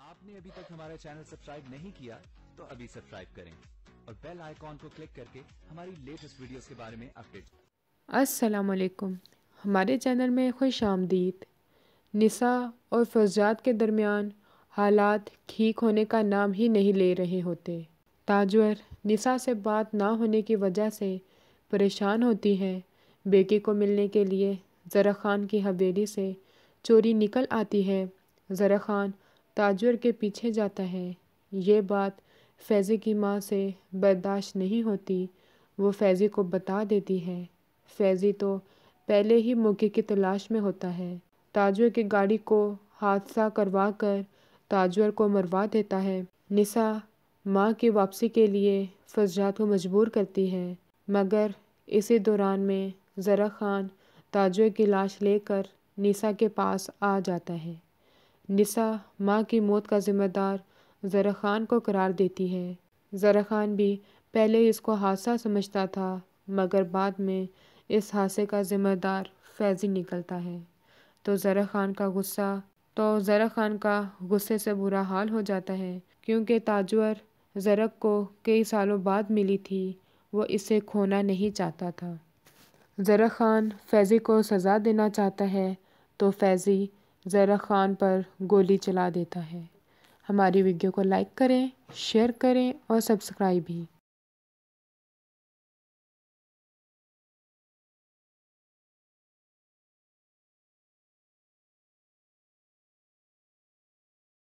آپ نے ابھی تک ہمارا چینل سبسکرائب نہیں کیا تو ابھی سبسکرائب کریں اور بیل آئیکن کو کلک کر کے ہماری لیٹسٹ ویڈیوز کے بارے میں اپڈیٹ۔ السلام علیکم، ہمارے چینل میں خوش آمدید۔ نساء اور فوزیات کے درمیان حالات ٹھیک ہونے کا نام ہی نہیں لے رہے ہوتے۔ تاجور نساء سے بات نہ ہونے کی وجہ سے پریشان ہوتی ہے۔ بیٹی کو ملنے کے لیے زرع خان کی حویلی سے چوری نکل آتی ہے۔ زرع خان تاجور کے پیچھے جاتا ہے۔ یہ بات فیضی کی ماں سے برداشت نہیں ہوتی، وہ فیضی کو بتا دیتی ہے۔ فیضی تو پہلے ہی موقع کی تلاش میں ہوتا ہے۔ تاجور کی گاڑی کو حادثہ کروا کر تاجور کو مروا دیتا ہے۔ نساء ماں کی واپسی کے لیے فوزیات کو مجبور کرتی ہے، مگر اسی دوران میں زرع خان تاجور کی لاش لے کر نساء کے پاس آ جاتا ہے۔ نساء ماں کی موت کا ذمہ دار زرع خان کو قرار دیتی ہے۔ زرع خان بھی پہلے اس کو حادثہ سمجھتا تھا، مگر بعد میں اس حادثے کا ذمہ دار فیضی نکلتا ہے تو زرع خان کا غصے سے برا حال ہو جاتا ہے، کیونکہ تاجور زرع کو کئی سالوں بعد ملی تھی، وہ اسے کھونا نہیں چاہتا تھا۔ زرع خان فیضی کو سزا دینا چاہتا ہے تو فیضی زرع خان پر گولی چلا دیتا ہے۔ ہماری ویڈیو کو لائک کریں، شیئر کریں اور سبسکرائب بھی۔